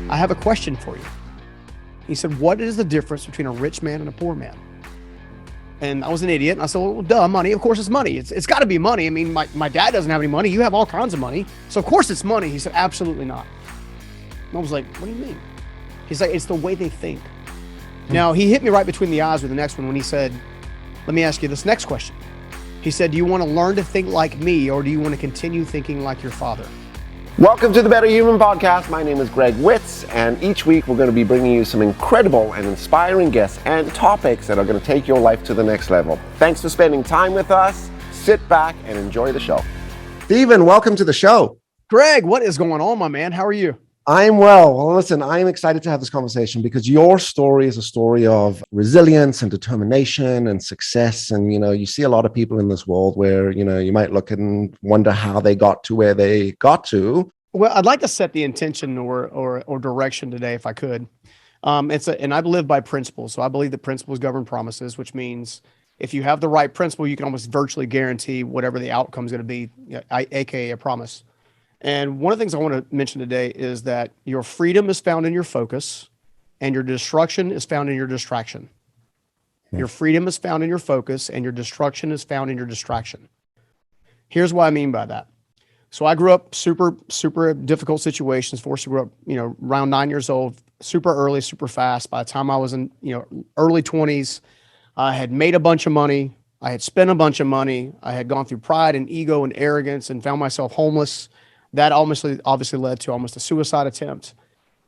I have a question for you. He said, what is the difference between a rich man and a poor man? And I was an idiot. And I said, well, duh, money. Of course it's money. It's got to be money. I mean, my dad doesn't have any money. You have all kinds of money. So of course it's money. He said, absolutely not. And I was like, what do you mean? He's like, it's the way they think. Now, he hit me right between the eyes with the next one when he said, let me ask you this next question. He said, do you want to learn to think like me, or do you want to continue thinking like your father? Welcome to the Better Human Podcast. My name is Greg Witz, and each week we're going to be bringing you some incredible and inspiring guests and topics that are going to take your life to the next level. Thanks for spending time with us. Sit back and enjoy the show. Stephen, welcome to the show. Greg, what is going on, my man? How are you? I'm well. Well, listen, I'm excited to have this conversation because your story is a story of resilience and determination and success. And, you see a lot of people in this world where, you might look and wonder how they got to where they got to. Well, I'd like to set the intention or direction today, if I could. And I live by principles. So I believe that principles govern promises, which means if you have the right principle, you can almost virtually guarantee whatever the outcome is going to be, aka a promise. And one of the things I want to mention today is that your freedom is found in your focus and your destruction is found in your distraction. Yeah. Your freedom is found in your focus and your destruction is found in your distraction. Here's what I mean by that. So I grew up super difficult situations, forced to grow up, around 9 years old, super early, super fast. By the time I was in, early 20s, I had made a bunch of money. I had spent a bunch of money. I had gone through pride and ego and arrogance and found myself homeless. That obviously led to almost a suicide attempt.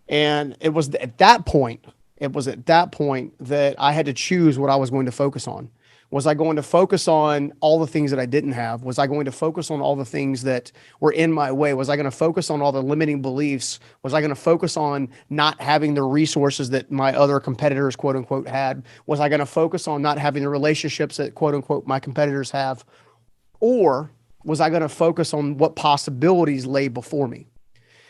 And it was at that point that I had to choose what I was going to focus on. Was I going to focus on all the things that I didn't have? Was I going to focus on all the things that were in my way? Was I going to focus on all the limiting beliefs? Was I going to focus on not having the resources that my other competitors, quote unquote, had? Was I going to focus on not having the relationships that, quote unquote, my competitors have? Or was I going to focus on what possibilities lay before me?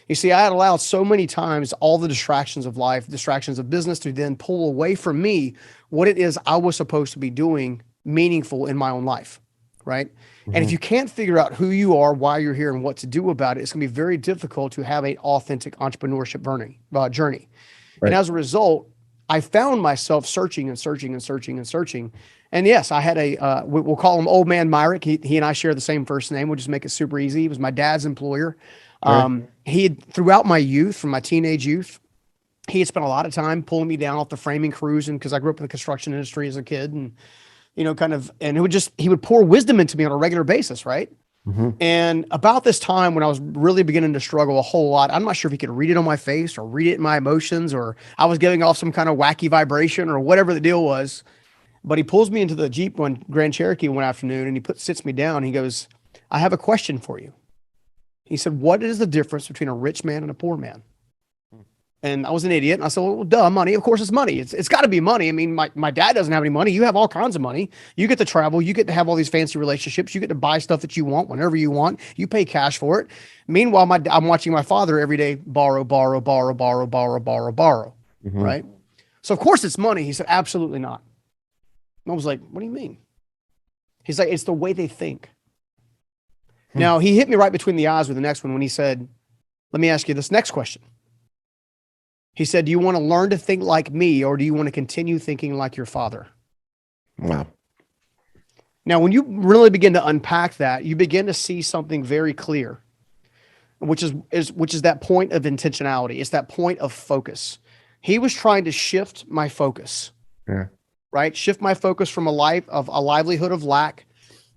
You see, I had allowed so many times all the distractions of life, distractions of business, to then pull away from me what it is I was supposed to be doing meaningful in my own life, right? Mm-hmm. And if you can't figure out who you are, why you're here, and what to do about it, it's going to be very difficult to have an authentic entrepreneurship journey. Right. And as a result, I found myself searching. And yes, I had we'll call him Old Man Myrick. He and I share the same first name. We'll just make it super easy. He was my dad's employer. He had, throughout my youth, from my teenage youth, he had spent a lot of time pulling me down off the framing crews, and because I grew up in the construction industry as a kid, and and he would pour wisdom into me on a regular basis, right? Mm-hmm. And about this time when I was really beginning to struggle a whole lot, I'm not sure if he could read it on my face or read it in my emotions, or I was giving off some kind of wacky vibration or whatever the deal was. But he pulls me into the Jeep Grand Cherokee one afternoon, and he sits me down. And he goes, I have a question for you. He said, what is the difference between a rich man and a poor man? And I was an idiot. And I said, well, duh, money. Of course it's money. It's got to be money. I mean, my dad doesn't have any money. You have all kinds of money. You get to travel. You get to have all these fancy relationships. You get to buy stuff that you want whenever you want. You pay cash for it. Meanwhile, I'm watching my father every day borrow, mm-hmm. right? So of course it's money. He said, absolutely not. And I was like, what do you mean? He's like, it's the way they think. Now, he hit me right between the eyes with the next one when he said, let me ask you this next question. He said, do you want to learn to think like me, or do you want to continue thinking like your father? Wow. Now, when you really begin to unpack that, you begin to see something very clear, which is that point of intentionality. It's that point of focus. He was trying to shift my focus. Yeah. Right? Shift my focus from a livelihood of lack,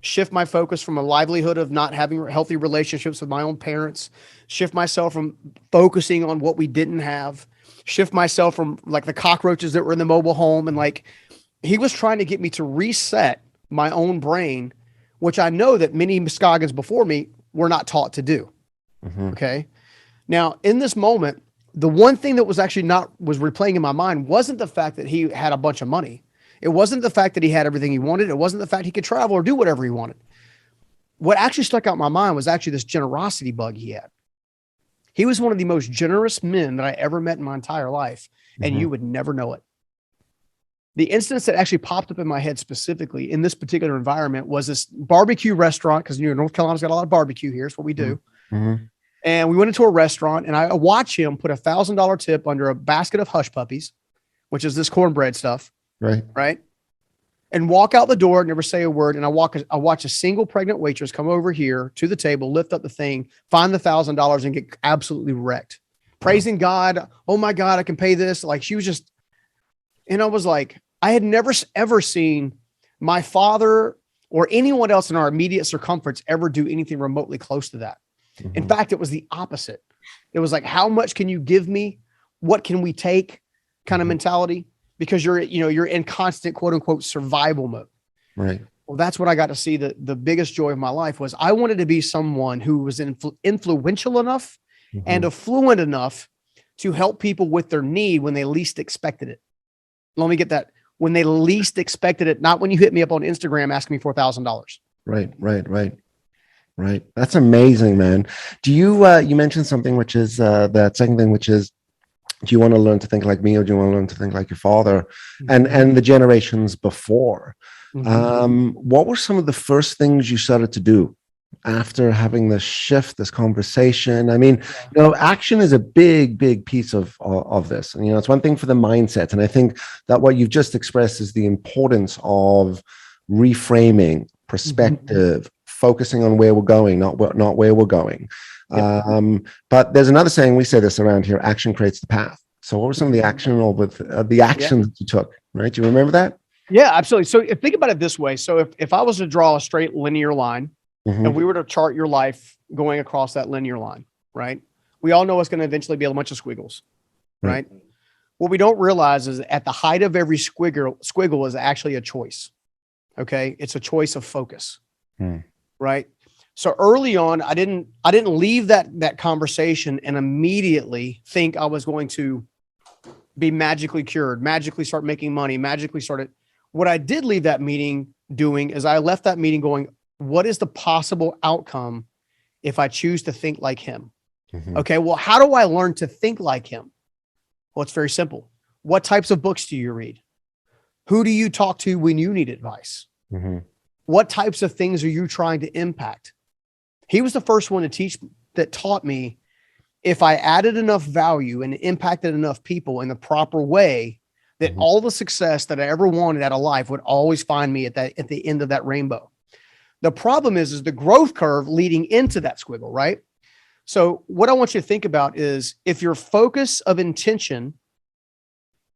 shift my focus from a livelihood of not having healthy relationships with my own parents, shift myself from focusing on what we didn't have, shift myself from like the cockroaches that were in the mobile home. And like, he was trying to get me to reset my own brain, which I know that many Scoggins before me were not taught to do. Mm-hmm. Okay. Now in this moment, the one thing that was actually was replaying in my mind wasn't the fact that he had a bunch of money. It wasn't the fact that he had everything he wanted. It wasn't the fact he could travel or do whatever he wanted. What actually stuck out in my mind was actually this generosity bug he had. He was one of the most generous men that I ever met in my entire life, and you would never know it. The instance that actually popped up in my head specifically in this particular environment was this barbecue restaurant, because North Carolina's got a lot of barbecue here. It's what we do. Mm-hmm. And we went into a restaurant and I watch him put $1,000 tip under a basket of hush puppies, which is this cornbread stuff. Right. Right. And walk out the door, never say a word. And I watch a single pregnant waitress come over here to the table, lift up the thing, find the $1,000 and get absolutely wrecked. Praising God. Oh my God, I can pay this. Like she was just, and I was like, I had never ever seen my father or anyone else in our immediate circumference ever do anything remotely close to that. Mm-hmm. In fact, it was the opposite. It was like, how much can you give me? What can we take kind of mentality? Because you're in constant quote unquote survival mode. Right. Well, that's what I got to see. The biggest joy of my life was I wanted to be someone who was influential enough and affluent enough to help people with their need when they least expected it. Let me get that. When they least expected it, not when you hit me up on Instagram asking me $4,000. Right. That's amazing, man. Do you, you mentioned something, which is that second thing, which is, do you want to learn to think like me, or do you want to learn to think like your father and the generations before? What were some of the first things you started to do after having this shift, this conversation? I mean, action is a big piece of this. And, it's one thing for the mindset. And I think that what you've just expressed is the importance of reframing, perspective, focusing on where we're going, not where we're going. But there's another saying, we say this around here: action creates the path. So what were some of the actions that you took, right? Do you remember that? Yeah, absolutely. So think about it this way. So if I was to draw a straight linear line and we were to chart your life going across that linear line, right? We all know it's going to eventually be a bunch of squiggles, right? What we don't realize is at the height of every squiggle is actually a choice. Okay. It's a choice of focus, right? So early on, I didn't leave that conversation and immediately think I was going to be magically cured, magically start making money, magically started. What I did leave that meeting doing is I left that meeting going, what is the possible outcome if I choose to think like him? Okay, well, how do I learn to think like him? Well, it's very simple. What types of books do you read? Who do you talk to when you need advice? What types of things are you trying to impact? He was the first one that taught me if I added enough value and impacted enough people in the proper way, that all the success that I ever wanted out of life would always find me at the end of that rainbow. The problem is the growth curve leading into that squiggle, right? So what I want you to think about is if your focus of intention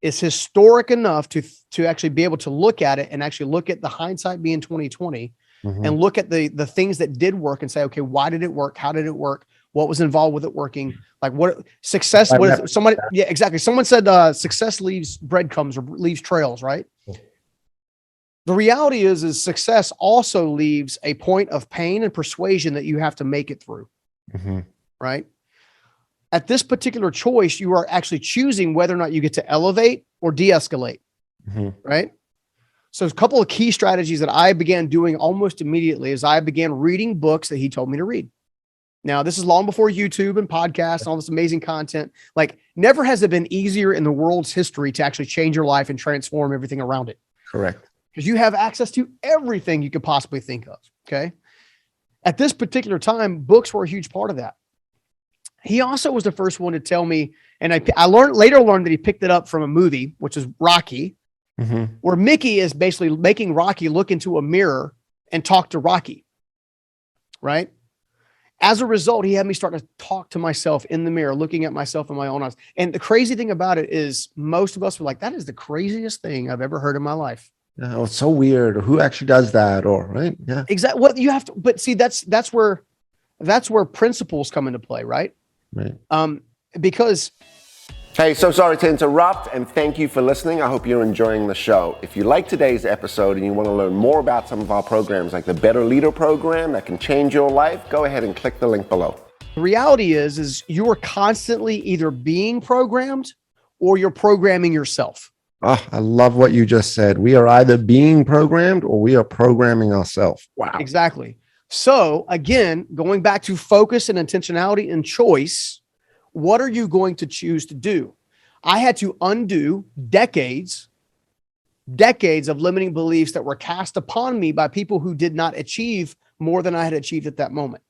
is historic enough to actually be able to look at it and actually look at the hindsight being 2020 and look at the things that did work and say, okay, why did it work? How did it work? What was involved with it working? Like what success? What is somebody? Yeah, exactly. Someone said success leaves breadcrumbs or leaves trails, right? The reality is success also leaves a point of pain and persuasion that you have to make it through, right? At this particular choice, you are actually choosing whether or not you get to elevate or de-escalate, right? So a couple of key strategies that I began doing almost immediately is I began reading books that he told me to read. Now, this is long before YouTube and podcasts and all this amazing content. Like, never has it been easier in the world's history to actually change your life and transform everything around it. Correct. Because you have access to everything you could possibly think of, okay? At this particular time, books were a huge part of that. He also was the first one to tell me, and I later learned that he picked it up from a movie, which is Rocky, where Mickey is basically making Rocky look into a mirror and talk to Rocky, right? As a result, he had me start to talk to myself in the mirror, looking at myself in my own eyes. And the crazy thing about it is most of us were like, that is the craziest thing I've ever heard in my life. Oh, it's so weird. Or who actually does that? Or right. Yeah. Exactly. What you have to, but see, that's where principles come into play, right? Right. Because hey, so sorry to interrupt, and thank you for listening. I hope you're enjoying the show. If you like today's episode and you want to learn more about some of our programs like the Better Leader program that can change your life, go ahead and click the link below. the reality is you are constantly either being programmed or you're programming yourself. Oh, I love what you just said. We are either being programmed or we are programming ourselves. Wow. Exactly. So again, going back to focus and intentionality and choice, what are you going to choose to do? I had to undo decades of limiting beliefs that were cast upon me by people who did not achieve more than I had achieved at that moment.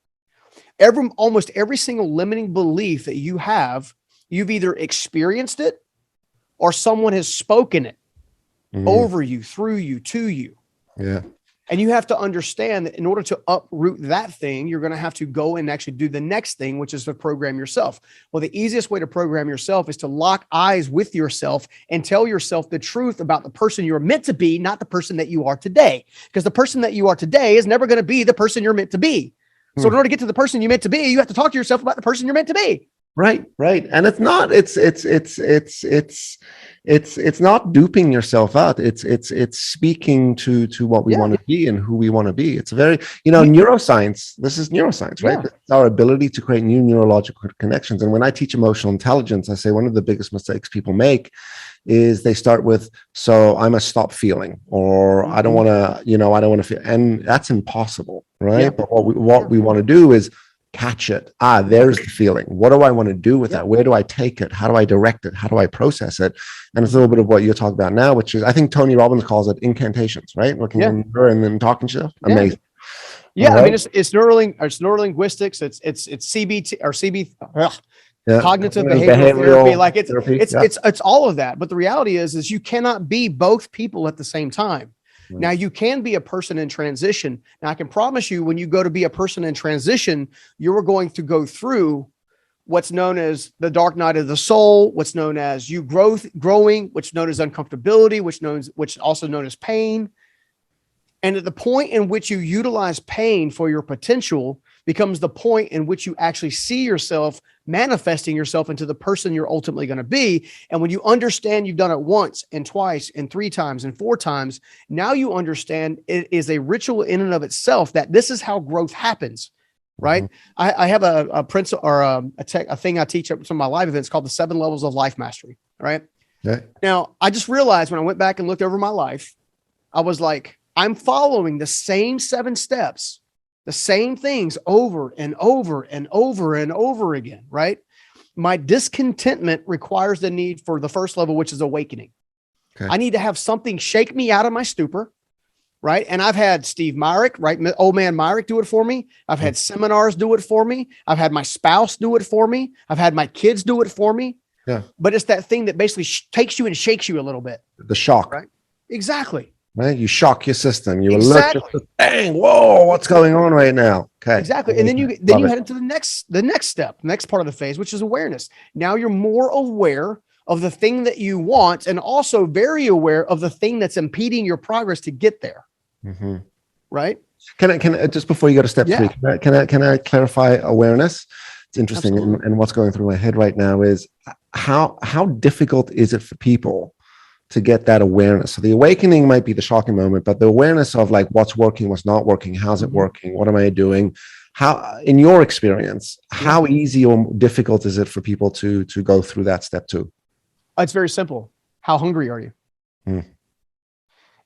Almost every single limiting belief that you have, you've either experienced it or someone has spoken it over you, through you, to you. Yeah. And you have to understand that in order to uproot that thing, you're going to have to go and actually do the next thing, which is to program yourself. Well, the easiest way to program yourself is to lock eyes with yourself and tell yourself the truth about the person you're meant to be, not the person that you are today. Because the person that you are today is never going to be the person you're meant to be. So in order to get to the person you're meant to be, you have to talk to yourself about the person you're meant to be. Right. And it's not, it's not duping yourself out. It's speaking to what we want to be and who we want to be. It's very, neuroscience, this is neuroscience, right? Yeah. It's our ability to create new neurological connections. And when I teach emotional intelligence, I say one of the biggest mistakes people make is they start with, so I must stop feeling, or I don't want to, I don't want to feel, and that's impossible, right? Yeah. But what we want to do is catch it. There's the feeling. What do I want to do with that? Where do I take it? How do I direct it? How do I process it? And it's a little bit of what you're talking about now, which is, I think Tony Robbins calls it incantations, right? Looking in the mirror and then talking to yourself. Amazing. Yeah. Right? I mean, it's neurolinguistics. It's CBT or cognitive behavioral therapy. Like it's all of that. But the reality is you cannot be both people at the same time. Right. Now you can be a person in transition. Now I can promise you, when you go to be a person in transition, you're going to go through what's known as the dark night of the soul, what's known as you growing, which known as uncomfortability, which also known as pain. And at the point in which you utilize pain for your potential becomes the point in which you actually see yourself manifesting yourself into the person you're ultimately going to be. And when you understand you've done it once and twice and 3 times and 4 times, now you understand it is a ritual in and of itself that this is how growth happens, right? Mm-hmm. I have a principle or a thing I teach at some of my live events called the 7 levels of life mastery, right? Yeah. Now, I just realized when I went back and looked over my life, I was like, I'm following the same 7 steps, the same things over and over and over and over again, right? My discontentment requires the need for the first level, which is awakening. Okay. I need to have something shake me out of my stupor, right? And I've had Steve Myrick, right? Old man Myrick do it for me. I've had seminars do it for me. I've had my spouse do it for me. I've had my kids do it for me. Yeah. But it's that thing that basically takes you and shakes you a little bit. The shock. Right? Exactly. Right? You shock your system. You alert your, bang, whoa, what's going on right now? Okay. Exactly. And then you head into the next step, next part of the phase, which is awareness. Now you're more aware of the thing that you want and also very aware of the thing that's impeding your progress to get there. Mm-hmm. Right? Can I just before you go to step 3, can I clarify awareness? It's interesting. And what's going through my head right now is how difficult is it for people to get that awareness? So the awakening might be the shocking moment, but the awareness of like what's working, what's not working, how's it working, what am I doing? How, in your experience, how easy or difficult is it for people to go through that step 2? It's very simple. How hungry are you?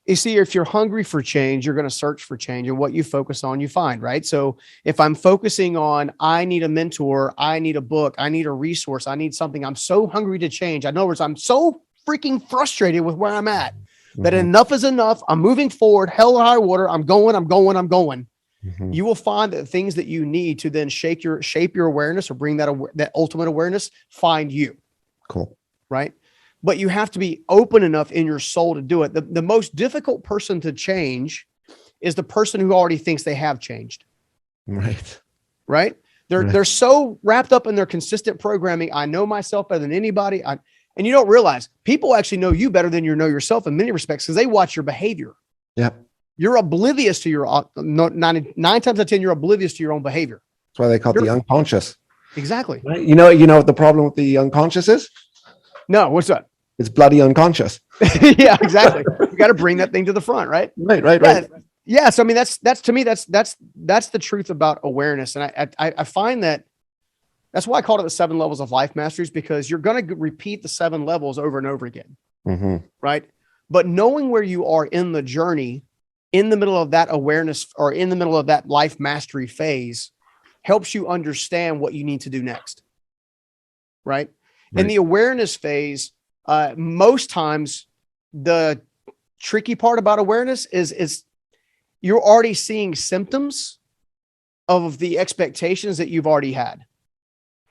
You see, if you're hungry for change, you're going to search for change, and what you focus on, you find, right? So if I'm focusing on, I need a mentor, I need a book, I need a resource, I need something, I'm so hungry to change. In other words, I'm so freaking frustrated with where I'm at that enough is enough. I'm moving forward, hell or high water. I'm going. You will find that things that you need to then shape your awareness or bring that ultimate awareness, find you. Cool. Right. But you have to be open enough in your soul to do it. The most difficult person to change is the person who already thinks they have changed. Right. Right. They're so wrapped up in their consistent programming. I know myself better than anybody. And you don't realize people actually know you better than you know yourself in many respects because they watch your behavior. Yeah. You're oblivious to your 99 times out of 10, you're oblivious to your own behavior. That's why they call it the unconscious. Exactly. Right? You know what the problem with the unconscious is? No, what's that? It's bloody unconscious. Yeah, exactly. You got to bring that thing to the front, right? Right. Yeah. So I mean, that's to me, that's the truth about awareness. And I find that that's why I called it the 7 levels of life masteries, because you're going to repeat the 7 levels over and over again. Right. But knowing where you are in the journey, in the middle of that awareness or in the middle of that life mastery phase helps you understand what you need to do next. Right. In the awareness phase, most times the tricky part about awareness is you're already seeing symptoms of the expectations that you've already had.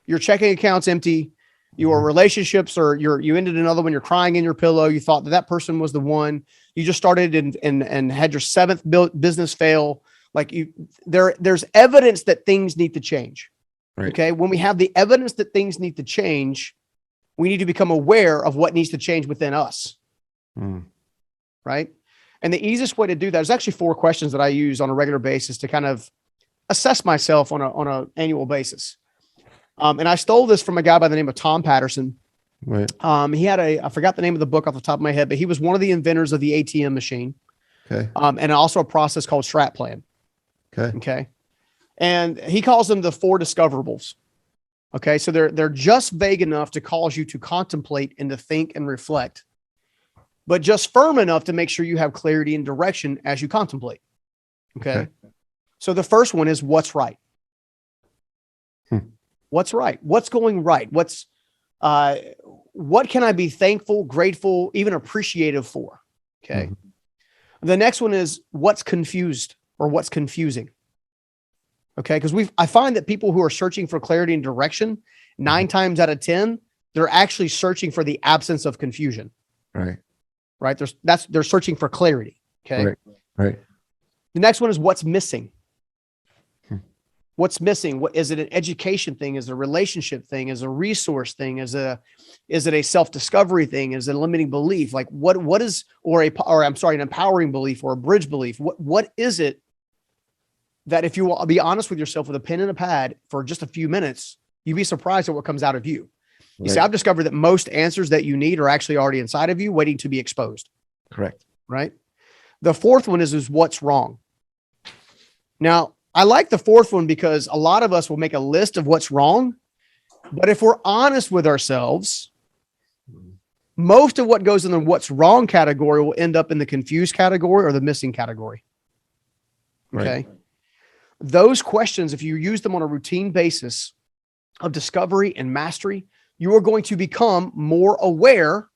Your checking account's empty. Your relationships, or you ended another one. You're crying in your pillow. You thought that person was the one. You just started and had your seventh business fail. Like there's evidence that things need to change. Right. Okay. When we have the evidence that things need to change, we need to become aware of what needs to change within us. Right. And the easiest way to do that is actually 4 questions that I use on a regular basis to kind of assess myself on an annual basis. And I stole this from a guy by the name of Tom Patterson. Right. He had I forgot the name of the book off the top of my head, but he was one of the inventors of the ATM machine. Okay. And also a process called strat plan. Okay. Okay. And he calls them the 4 discoverables. Okay. So they're just vague enough to cause you to contemplate and to think and reflect, but just firm enough to make sure you have clarity and direction as you contemplate. Okay. So the first one is what's right. What's right? What's going right? What can I be thankful, grateful, even appreciative for? Okay. The next one is what's confused or what's confusing. Okay. Because I find that people who are searching for clarity and direction, 9 times out of 10, they're actually searching for the absence of confusion. Right. Right. They're searching for clarity. Okay. Right. The next one is what's missing. What's missing? What is it? An education thing? Is it a relationship thing? Is it a resource thing? Is it a self-discovery thing? Is it a limiting belief? Like what is, an empowering belief or a bridge belief? What is it that if you will be honest with yourself with a pen and a pad for just a few minutes, you'd be surprised at what comes out of you. You see, I've discovered that most answers that you need are actually already inside of you, waiting to be exposed. Correct. Right. The fourth one is what's wrong. Now, I like the fourth one because a lot of us will make a list of what's wrong. But if we're honest with ourselves, most of what goes in the what's wrong category will end up in the confused category or the missing category. Okay. Right. Those questions, if you use them on a routine basis of discovery and mastery, you are going to become more aware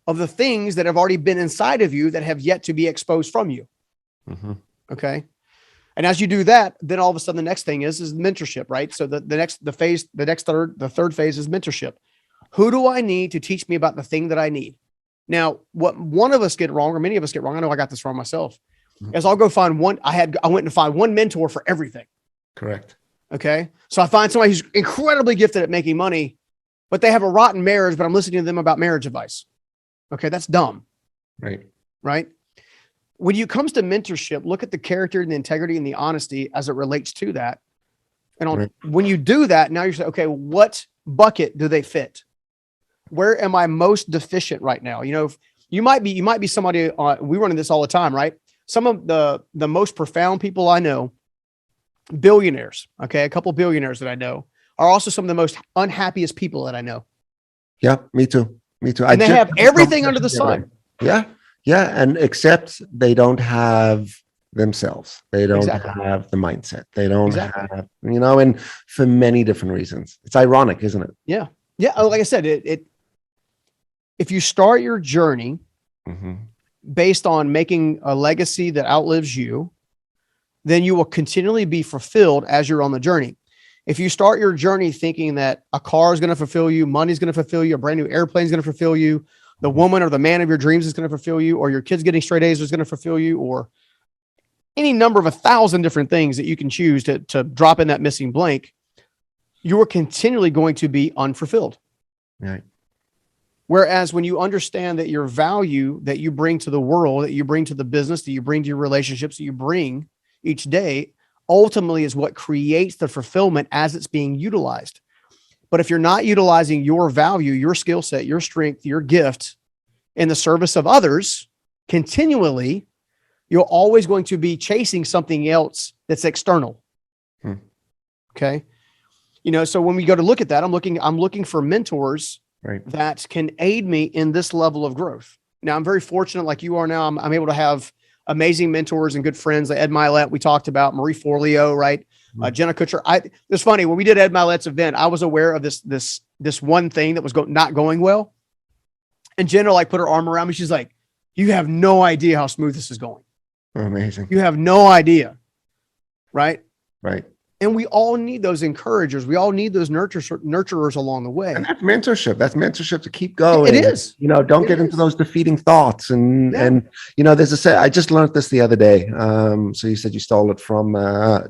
of the things that have already been inside of you that have yet to be exposed from you. Okay. And as you do that, then all of a sudden the next thing is mentorship, right? So the third phase is mentorship. Who do I need to teach me about the thing that I need? Now, what one of us get wrong, or many of us get wrong, I know I got this wrong myself, is I'll go find one. I went and find one mentor for everything. Correct. Okay. So I find somebody who's incredibly gifted at making money, but they have a rotten marriage, but I'm listening to them about marriage advice. Okay. That's dumb. Right. Right. When it comes to mentorship, look at the character and the integrity and the honesty as it relates to that. And when you do that, now you're saying, okay, what bucket do they fit? Where am I most deficient right now? You know, you might be somebody, we run into this all the time, right? Some of the most profound people I know, billionaires, okay, a couple billionaires that I know, are also some of the most unhappiest people that I know. Yeah, me too. And they have everything under the sun. Yeah. Yeah. And except they don't have themselves. They don't have the mindset. They don't have, and for many different reasons. It's ironic, isn't it? Yeah. Yeah. Like I said, if you start your journey based on making a legacy that outlives you, then you will continually be fulfilled as you're on the journey. If you start your journey thinking that a car is going to fulfill you, money is going to fulfill you, a brand new airplane is going to fulfill you, the woman or the man of your dreams is going to fulfill you, or your kids getting straight A's is going to fulfill you, or any number of 1,000 different things that you can choose to drop in that missing blank, you are continually going to be unfulfilled. Right. Whereas when you understand that your value that you bring to the world, that you bring to the business, that you bring to your relationships, that you bring each day, ultimately is what creates the fulfillment as it's being utilized. But if you're not utilizing your value, your skill set, your strength, your gift in the service of others continually, you're always going to be chasing something else that's external. Okay. So when we go to look at that, I'm looking for mentors that can aid me in this level of growth. Now, I'm very fortunate, like you are now. I'm able to have amazing mentors and good friends like Ed Milet. We talked about Marie Forleo, right? Jenna Kutcher. It's funny, when we did Ed Milet's event, I was aware of this one thing that was not going well. And Jenna put her arm around me. She's like, you have no idea how smooth this is going. Amazing. You have no idea. Right. Right. And we all need those encouragers. We all need those nurturers along the And way. that's mentorship. That's mentorship to keep It going. is. Don't It get into is. those defeating thoughts. Yeah. There's a say. I just learned this the other day. So you said you stole it from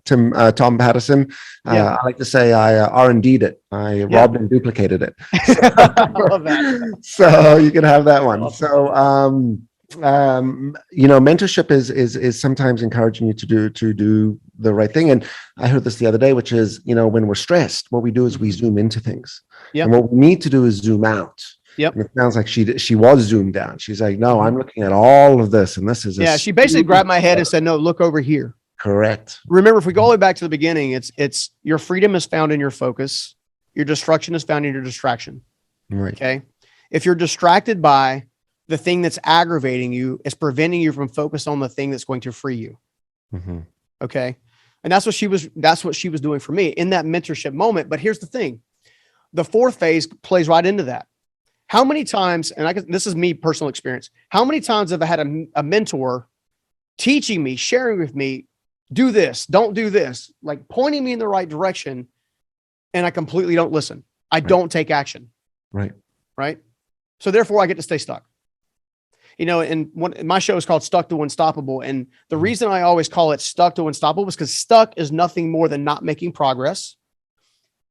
Tom Patterson. Yeah. I like to say I R&D'd it. I Yeah. robbed and duplicated it. I love that. So you can have that one. Awesome. So mentorship is sometimes encouraging you to do the right thing. And I heard this the other day, which is, when we're stressed, what we do is we zoom into things. Yep. And what we need to do is zoom out. Yep. And it sounds like she was zoomed out. She's like, no, I'm looking at all of this, and this is She basically grabbed my head and said, no, look over here. correct. Remember, if we go all the way back to the beginning, it's your freedom is found in your focus. Your destruction is found in your distraction. Right. Okay. If you're distracted by the thing that's aggravating you, it's preventing you from focus on the thing that's going to free you. Mm-hmm. Okay. And that's what she was doing for me in that mentorship moment. But here's the thing. The fourth phase plays right into that. How many times, and this is me personal experience. How many times have I had a mentor teaching me, sharing with me, do this, don't do this, like pointing me in the right direction. And I completely don't listen. I don't take action. Right. Right. So therefore I get to stay stuck. And my show is called Stuck to Unstoppable. And the reason I always call it Stuck to Unstoppable is because stuck is nothing more than not making progress.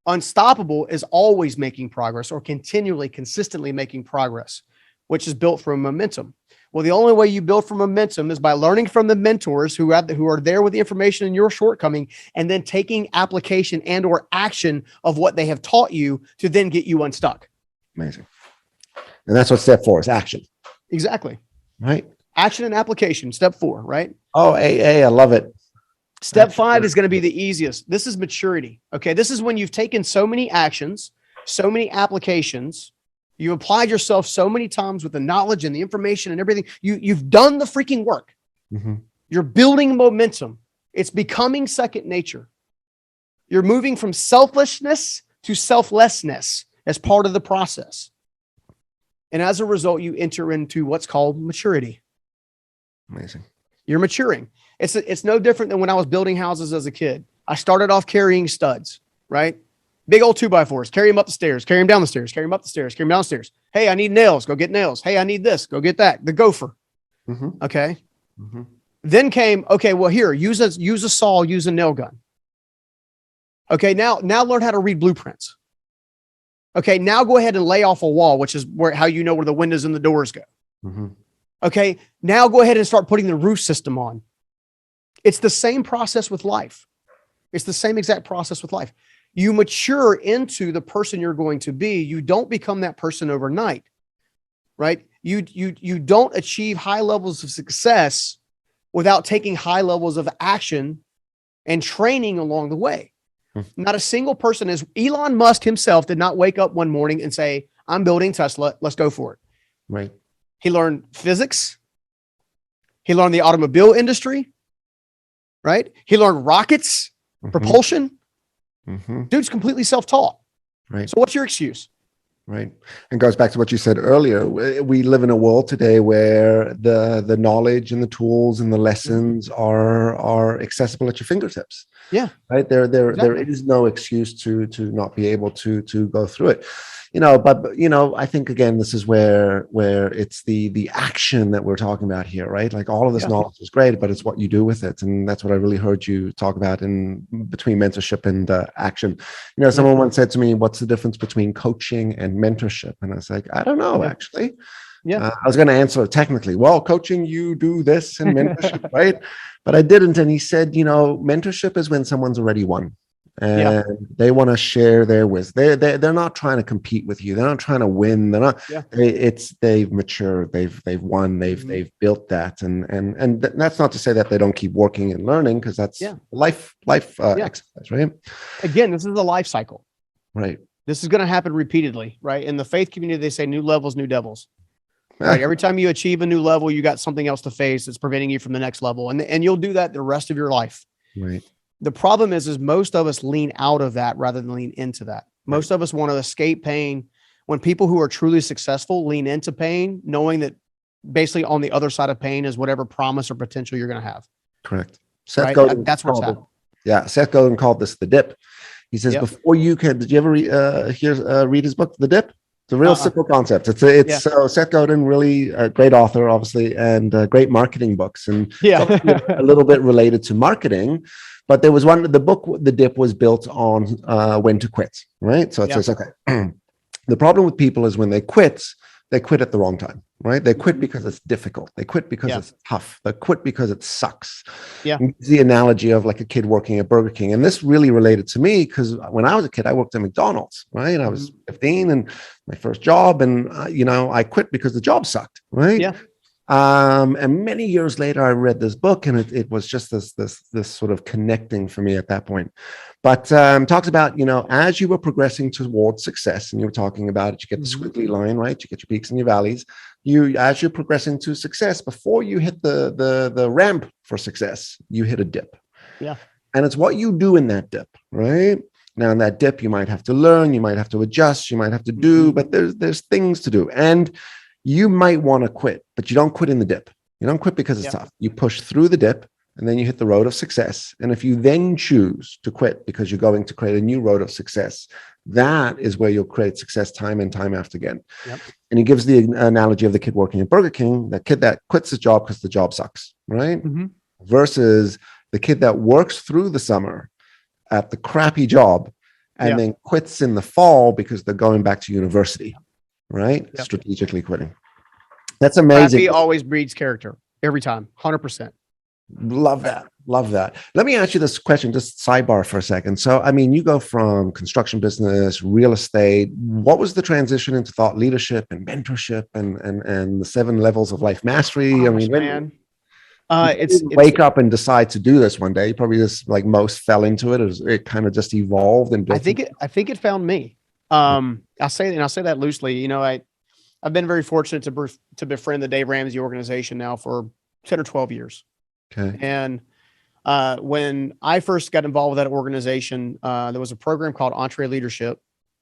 Unstoppable is always making progress or consistently making progress, which is built from momentum. Well, the only way you build from momentum is by learning from the mentors who are there with the information in your shortcoming, and then taking application and or action of what they have taught you to then get you unstuck. Amazing. And that's what step 4 is, action. Exactly. Right. Action and application. Step 4, right? Oh, I love it. Step 5 is going to be the easiest. This is maturity. Okay. This is when you've taken so many actions, so many applications, you applied yourself so many times with the knowledge and the information and everything. You've done the freaking work. Mm-hmm. You're building momentum. It's becoming second nature. You're moving from selflessness to selflessness as part of the process. And as a result, you enter into what's called maturity. Amazing. You're maturing. It's no different than when I was building houses as a kid. I started off carrying studs, right? Big old 2x4s, carry them up the stairs, carry them down the stairs, carry them up the stairs, carry them down the stairs. Hey, I need nails. Go get nails. Hey, I need this. Go get that. The gopher. Mm-hmm. Okay. Mm-hmm. Then came, okay, well here, use a saw, use a nail gun. Okay. Now learn how to read blueprints. Okay. Now go ahead and lay off a wall, which is how you know where the windows and the doors go. Mm-hmm. Okay. Now go ahead and start putting the roof system on. It's the same process with life. It's the same exact process with life. You mature into the person you're going to be. You don't become that person overnight, right? You don't achieve high levels of success without taking high levels of action and training along the way. Not a single person Elon Musk himself did not wake up one morning and say, I'm building Tesla. Let's go for it. Right. He learned physics. He learned the automobile industry, right? He learned rockets, propulsion. Mm-hmm. Dude's completely self-taught. Right. So what's your excuse? Right. And goes back to what you said earlier. We live in a world today where the knowledge and the tools and the lessons are accessible at your fingertips. Yeah. Right. There is no excuse to not be able to go through it. But I think again, this is where it's the action that we're talking about here, right? Like all of this knowledge is great, but it's what you do with it. And that's what I really heard you talk about in between mentorship and action. Someone once said to me, what's the difference between coaching and mentorship? And I was like, I don't know, actually. Yeah. I was going to answer technically, well, coaching, you do this, and mentorship, right? But I didn't. And he said, mentorship is when someone's already won. And they want to share their wisdom. They're not trying to compete with you. They're not trying to win. They're not. Yeah. They've matured. They've won. They've built that. And that's not to say that they don't keep working and learning, because that's life exercise, right? Again, this is a life cycle, right? This is going to happen repeatedly, right? In the faith community, they say new levels, new devils. Right. Every time you achieve a new level, you got something else to face that's preventing you from the next level, and you'll do that the rest of your life. Right. The problem is most of us lean out of that rather than lean into that. Most of us want to escape pain. When people who are truly successful lean into pain, knowing that basically on the other side of pain is whatever promise or potential you're going to have. Correct. Right? That's what's happening. Yeah. Seth Godin called this the dip. He says, Yep. before you can, did you ever read his book, The Dip? It's a real simple concept. Yeah. Seth Godin, really a great author, obviously, and great marketing books. And it's obviously Yeah. a little bit related to marketing, but there was the book, The Dip, was built on when to quit, right? So it Yeah. says, okay, the problem with people is when they quit at the wrong time, right? They quit because it's difficult. They quit because Yeah. it's tough. They quit because it sucks. Yeah. The analogy of like a kid working at Burger King. And this really related to me because when I was a kid, I worked at McDonald's, right? I was 15 and my first job. And, I quit because the job sucked, right? Yeah. And many years later, I read this book, and it was just this sort of connecting for me at that point. But talks about, as you were progressing towards success, and you were talking about it, you get the squiggly line, right? You get your peaks and your valleys. As you're progressing to success, before you hit the ramp for success, you hit a dip. Yeah. And it's what you do in that dip, right? Now, in that dip, you might have to learn, you might have to adjust, you might have to do, but there's things to do. And you might want to quit, but you don't quit in the dip. You don't quit because it's tough. You push through the dip, and then you hit the road of success. And if you then choose to quit because you're going to create a new road of success, that is where you'll create success time and time after again. Yep. And he gives the analogy of the kid working at Burger King, that kid that quits his job because the job sucks, right? Versus the kid that works through the summer at the crappy job and then quits in the fall because they're going back to university, right? Yep. Strategically quitting. That's amazing. Crappy always breeds character every time, 100%. Love that. Love that. Let me ask you this question, just sidebar for a second. So, I mean, you go from construction business, real estate. What was the transition into thought leadership and mentorship and the 7 levels of life mastery? Gosh, I mean, man. It's wake up and decide to do this one day. You probably just like most fell into it. It kind of just evolved and built. I think it found me. I say that loosely. I've been very fortunate to befriend the Dave Ramsey organization now for 10 or 12 years. Okay. And when I first got involved with that organization, there was a program called Entree Leadership.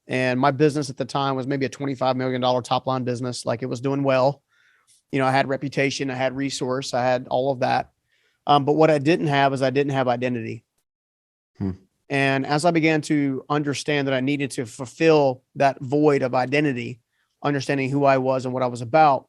And my business at the time was maybe a $25 million top line business. Like, it was doing well. I had reputation, I had resource, I had all of that. But what I didn't have is I didn't have identity. And as I began to understand that I needed to fulfill that void of identity, understanding who I was and what I was about,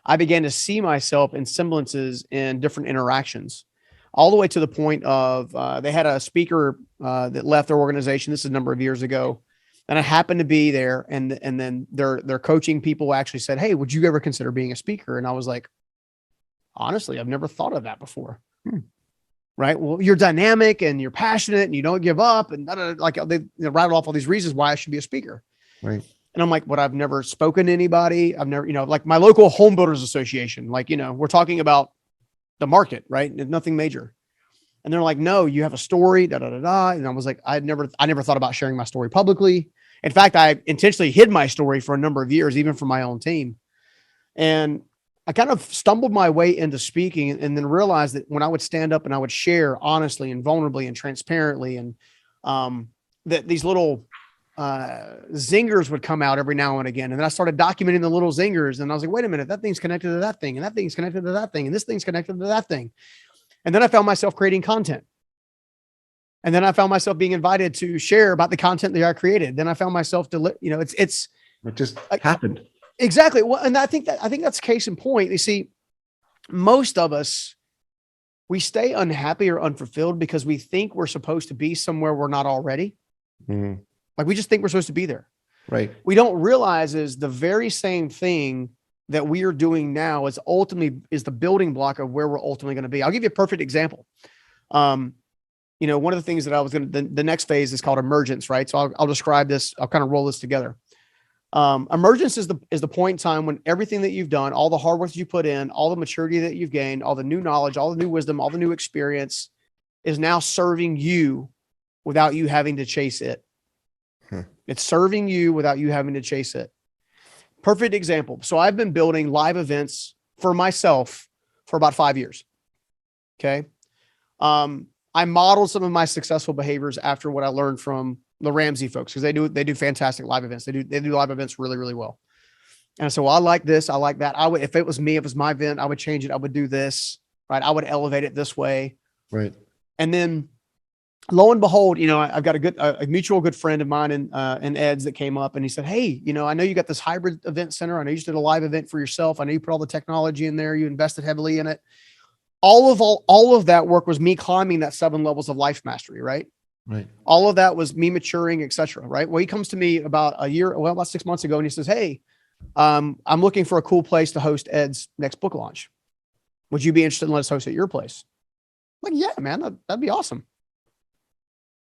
I began to see myself in semblances in different interactions, all the way to the point of they had a speaker that left their organization. This is a number of years ago. And I happened to be there, and then their coaching people actually said, "Hey, would you ever consider being a speaker?" And I was like, honestly, I've never thought of that before. Right. Well, you're dynamic and you're passionate and you don't give up, and like they rattled off all these reasons why I should be a speaker. Right. And I'm like, but I've never spoken to anybody. I've never, like my local home builders association, like, we're talking about the market, right? Nothing major. And they're like, no, you have a story, da, da, da, da. And I was like, I never thought about sharing my story publicly. In fact, I intentionally hid my story for a number of years, even from my own team. And I kind of stumbled my way into speaking, and then realized that when I would stand up and I would share honestly and vulnerably and transparently, and that these little zingers would come out every now and again. And then I started documenting the little zingers, and I was like, wait a minute, that thing's connected to that thing, and that thing's connected to that thing, and this thing's connected to that thing. And then I found myself creating content. And then I found myself being invited to share about the content that I created. Then I found myself it just happened. Exactly. Well, and I think that's case in point. You see, most of us, we stay unhappy or unfulfilled because we think we're supposed to be somewhere we're not already. Like, we just think we're supposed to be there. Right. We don't realize is the very same thing that we are doing now is the building block of where we're ultimately going to be. I'll give you a perfect example. One of the things that I was going to, the next phase is called emergence, right? So I'll describe this. I'll kind of roll this together. Emergence is the point in time when everything that you've done, all the hard work that you put in, all the maturity that you've gained, all the new knowledge, all the new wisdom, all the new experience is now serving you without you having to chase it. It's serving you without you having to chase it. Perfect example. So I've been building live events for myself for about 5 years. Okay. I modeled some of my successful behaviors after what I learned from the Ramsey folks, because they do fantastic live events. They do live events really, really well. And so I like this, I like that. If it was me, if it was my event, I would change it. I would do this, right? I would elevate it this way. Right. And then lo and behold, I've got a mutual good friend of mine in Ed's that came up and he said, hey, I know you got this hybrid event center. I know you just did a live event for yourself. I know you put all the technology in there. You invested heavily in it. All of that work was me climbing that 7 levels of life mastery, right? Right. All of that was me maturing, etc. Right. Well, he comes to me about about 6 months ago, and he says, hey, I'm looking for a cool place to host Ed's next book launch. Would you be interested in let us host at your place? I'm like, yeah, man, that'd be awesome.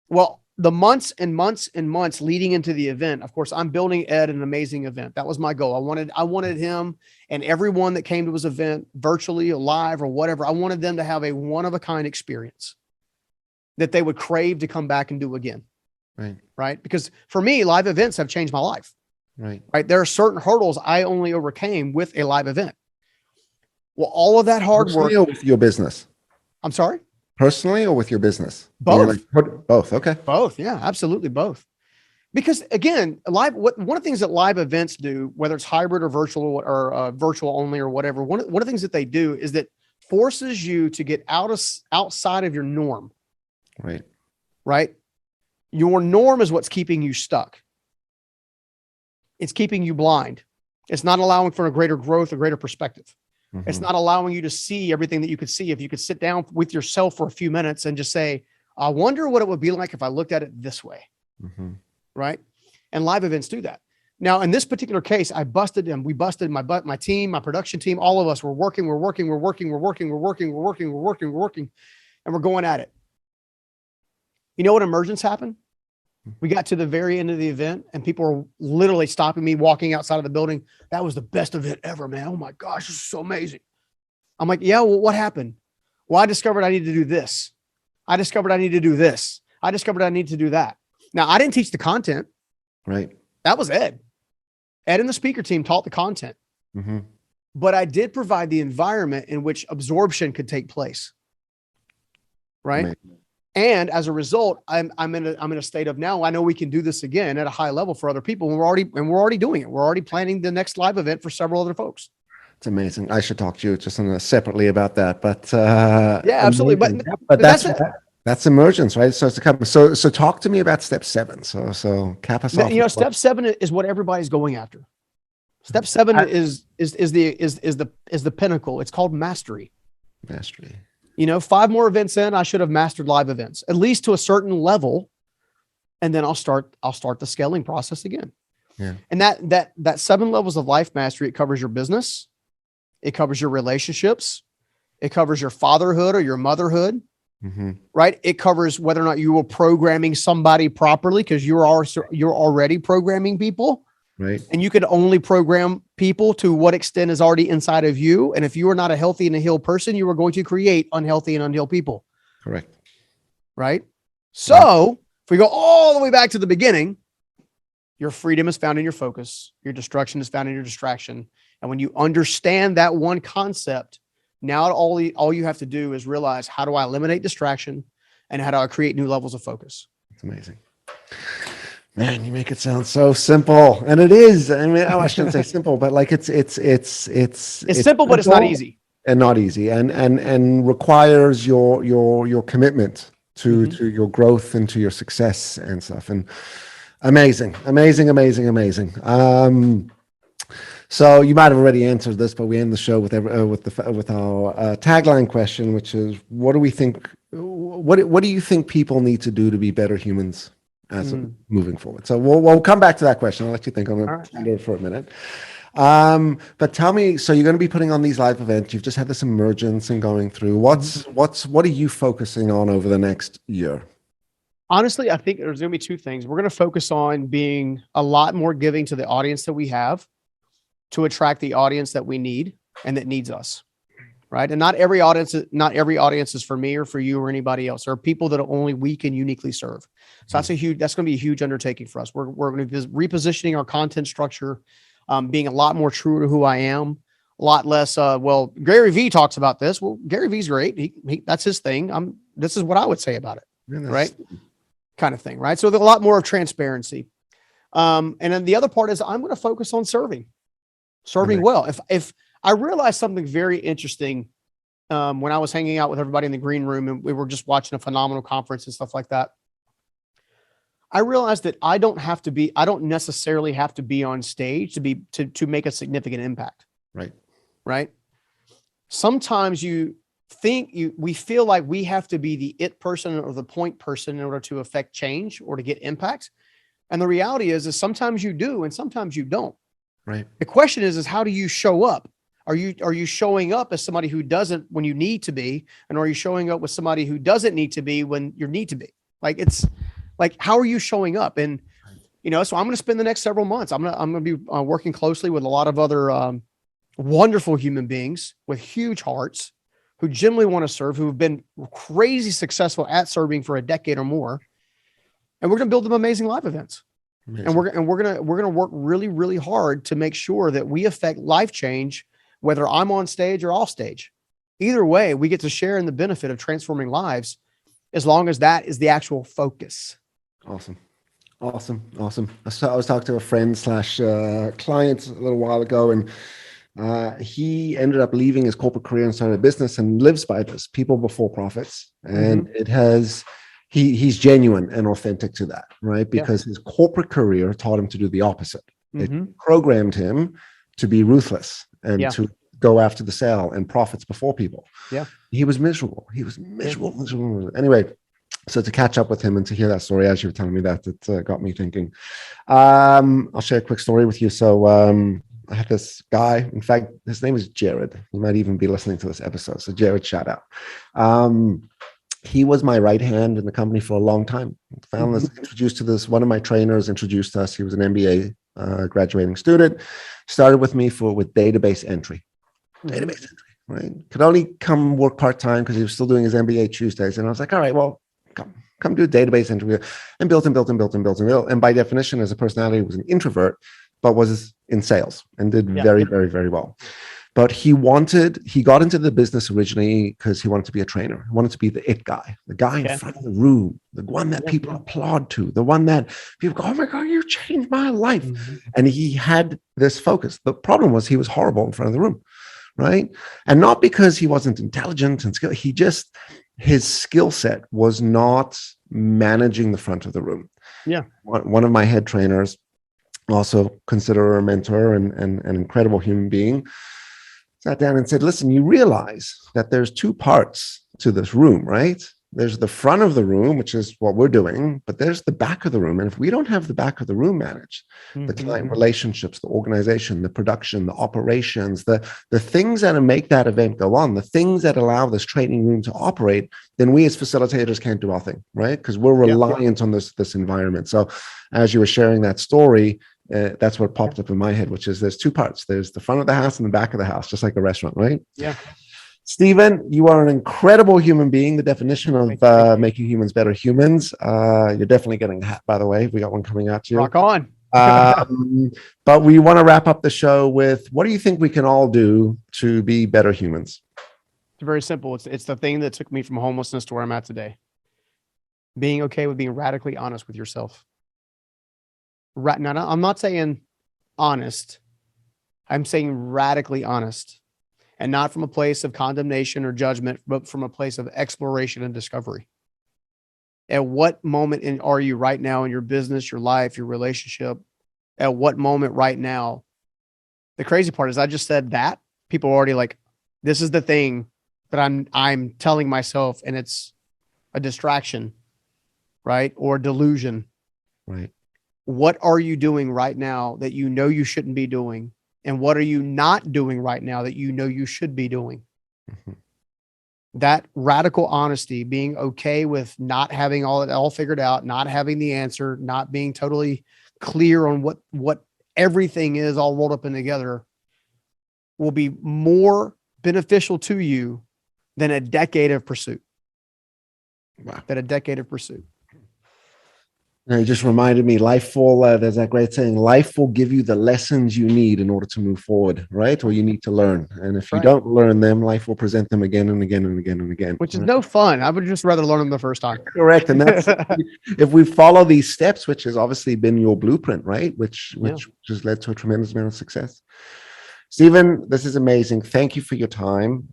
Well, the months and months and months leading into the event, of course, I'm building Ed an amazing event. That was my goal. I wanted him and everyone that came to his event, virtually or live or whatever, I wanted them to have a one-of-a-kind experience that they would crave to come back and do again. Right. Right. Because for me, live events have changed my life. Right. Right. There are certain hurdles I only overcame with a live event. Well, all of that hard work. Personally or with your business? I'm sorry? Personally or with your business? Both. Both. Okay. Both. Yeah, absolutely. Both. Because again, one of the things that live events do, whether it's hybrid or virtual only or whatever, one of the things that they do is that forces you to get outside of your norm. Right. Right. Your norm is what's keeping you stuck. It's keeping you blind. It's not allowing for a greater growth, a greater perspective. Mm-hmm. It's not allowing you to see everything that you could see. If you could sit down with yourself for a few minutes and just say, I wonder what it would be like if I looked at it this way. Mm-hmm. Right. And live events do that. Now, in this particular case, I busted him. We busted my team, my production team, all of us were working, and we're going at it. You know what emergence happened? We got to the very end of the event and people were literally stopping me, walking outside of the building. That was the best event ever, man. Oh my gosh, this is so amazing. I'm like, yeah, well, what happened? Well, I discovered I need to do this. I discovered I need to do this. I discovered I need to do that. Now, I didn't teach the content. Right. That was Ed. Ed and the speaker team taught the content. Mm-hmm. But I did provide the environment in which absorption could take place. Right. Amazing. And as a result, I'm in a state of now, I know we can do this again at a high level for other people. And we're already doing it. We're already planning the next live event for several other folks. It's amazing. I should talk to you just separately about that, but yeah, absolutely. But that's emergence, right? So it's to come. So talk to me about step 7. So cap us off. Step 7 is what everybody's going after. Step 7 is the pinnacle. It's called mastery. Mastery. 5 more events in, I should have mastered live events, at least to a certain level. And then I'll start the scaling process again. Yeah. And that 7 levels of life mastery, it covers your business. It covers your relationships. It covers your fatherhood or your motherhood, mm-hmm. right? It covers whether or not you were programming somebody properly, because you're already programming people. Right. And you could only program people to what extent is already inside of you. And if you are not a healthy and a healed person, you are going to create unhealthy and unhealed people. Correct. Right. So if we go all the way back to the beginning, your freedom is found in your focus. Your destruction is found in your distraction. And when you understand that one concept, now all you have to do is realize, how do I eliminate distraction and how do I create new levels of focus? It's amazing. Man, you make it sound so simple, and it is. I mean, I shouldn't say simple, but like it's simple, but it's not easy, and requires your commitment to your growth and to your success and stuff. And amazing. So you might have already answered this, but we end the show with our tagline question, which is, what do we think? What do you think people need to do to be better humans as moving forward? So we'll come back to that question. I'll let you think on it for a minute. But tell me, so you're going to be putting on these live events. You've just had this emergence and going through. What are you focusing on over the next year? Honestly, I think there's going to be 2 things. We're going to focus on being a lot more giving to the audience that we have, to attract the audience that we need and that needs us. Right. And not every audience is for me or for you or anybody else. There are people that only we can uniquely serve. So that's going to be a huge undertaking for us. We're going to be repositioning our content structure, being a lot more true to who I am, a lot less. Gary Vee talks about this. Well, Gary Vee's great. He that's his thing. This is what I would say about it. Yeah, right. Kind of thing. Right. So there's a lot more of transparency. And then the other part is I'm going to focus on serving well. If I realized something very interesting when I was hanging out with everybody in the green room and we were just watching a phenomenal conference and stuff like that, I realized that I don't necessarily have to be on stage to make a significant impact. Right. Right. Sometimes we feel like we have to be the it person or the point person in order to affect change or to get impact. And the reality is sometimes you do and sometimes you don't. Right. The question is how do you show up? Are you showing up as somebody who doesn't when you need to be? And are you showing up with somebody who doesn't need to be when you need to be? Like, it's like, how are you showing up? And, so I'm going to spend the next several months. I'm going to be working closely with a lot of other wonderful human beings with huge hearts who genuinely want to serve, who have been crazy successful at serving for a decade or more. And we're going to build them amazing live events. Amazing. And we're going to work really, really hard to make sure that we affect life change, whether I'm on stage or off stage. Either way, we get to share in the benefit of transforming lives as long as that is the actual focus. Awesome. I was talking to a friend / client a little while ago, and he ended up leaving his corporate career and started a business and lives by this: people before profits. And it has, he's genuine and authentic to that, right? Because his corporate career taught him to do the opposite. It programmed him to be ruthless and to go after the sale and profits before people. Yeah. He was miserable. Miserable. Anyway, so to catch up with him and to hear that story as you were telling me that, it got me thinking. I'll share a quick story with you. So I had this guy, in fact, his name is Jared. He might even be listening to this episode. So Jared, shout out. He was my right hand in the company for a long time. Found us introduced to this. One of my trainers introduced us. He was an MBA graduating student. Started with me with database entry. Right? Could only come work part-time because he was still doing his MBA Tuesdays. And I was like, all right, well, come do a database entry, and built. And by definition, as a personality, he was an introvert, but was in sales and did very, very, very well. But he got into the business originally because he wanted to be a trainer. He wanted to be the it guy, the guy in front of the room, the one that people applaud to, the one that people go, oh my God, you changed my life. And he had this focus. The problem was he was horrible in front of the room, right? And not because he wasn't intelligent and skilled. His skill set was not managing the front of the room. Yeah. One of my head trainers, also consider a mentor and an incredible human being, sat down and said, listen, you realize that there's two parts to this room, right? There's the front of the room, which is what we're doing, but there's the back of the room. And if we don't have the back of the room managed, the client relationships, the organization, the production, the operations, the things that make that event go on, the things that allow this training room to operate, then we as facilitators can't do our thing, right? Because we're reliant on this environment. So as you were sharing that story, that's what popped up in my head, which is there's two parts. There's the front of the house and the back of the house, just like a restaurant, right? Yeah. Stephen, you are an incredible human being, the definition of making humans better humans. You're definitely getting a hat, by the way. We got one coming out to you. Rock on. But we want to wrap up the show with, what do you think we can all do to be better humans? It's very simple. It's the thing that took me from homelessness to where I'm at today. Being okay with being radically honest with yourself. Now, I'm not saying honest. I'm saying radically honest. And not from a place of condemnation or judgment, but from a place of exploration and discovery. At what moment are you right now in your business, your life, your relationship? At what moment right now? The crazy part is I just said that. People are already like, this is the thing that I'm telling myself, and it's a distraction, right? Or delusion. Right. What are you doing right now that you know you shouldn't be doing? And what are you not doing right now that you know you should be doing? That radical honesty, being okay with not having all figured out, not having the answer, not being totally clear on what everything is all rolled up in together, will be more beneficial to you than a decade of pursuit. Wow. You just reminded me, there's that great saying, life will give you the lessons you need in order to move forward, right? Or you need to learn. And if you don't learn them, life will present them again and again and again and again. Which is no fun. I would just rather learn them the first time. Correct. And that's, if we follow these steps, which has obviously been your blueprint, right? Which has led to a tremendous amount of success. Stephen, this is amazing. Thank you for your time.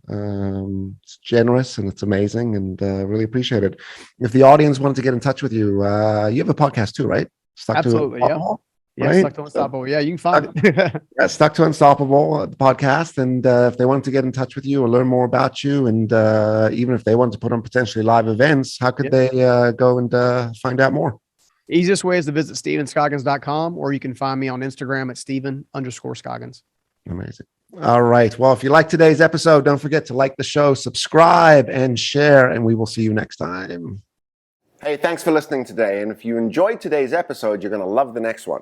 It's generous and it's amazing, and really appreciate it. If the audience wanted to get in touch with you, you have a podcast too, right? Stuck to Absolutely. Yeah. Unstoppable, Yeah. right? Stuck to Unstoppable. Yeah. You can find it. Yeah, Stuck to Unstoppable, the podcast. And if they wanted to get in touch with you or learn more about you, and even if they wanted to put on potentially live events, how could they go and find out more? Easiest way is to visit StephenScoggins.com, or you can find me on Instagram at Stephen_Scoggins. Amazing. All right. Well, if you like today's episode, don't forget to like the show, subscribe, and share, and we will see you next time. Hey, thanks for listening today. And if you enjoyed today's episode, you're going to love the next one.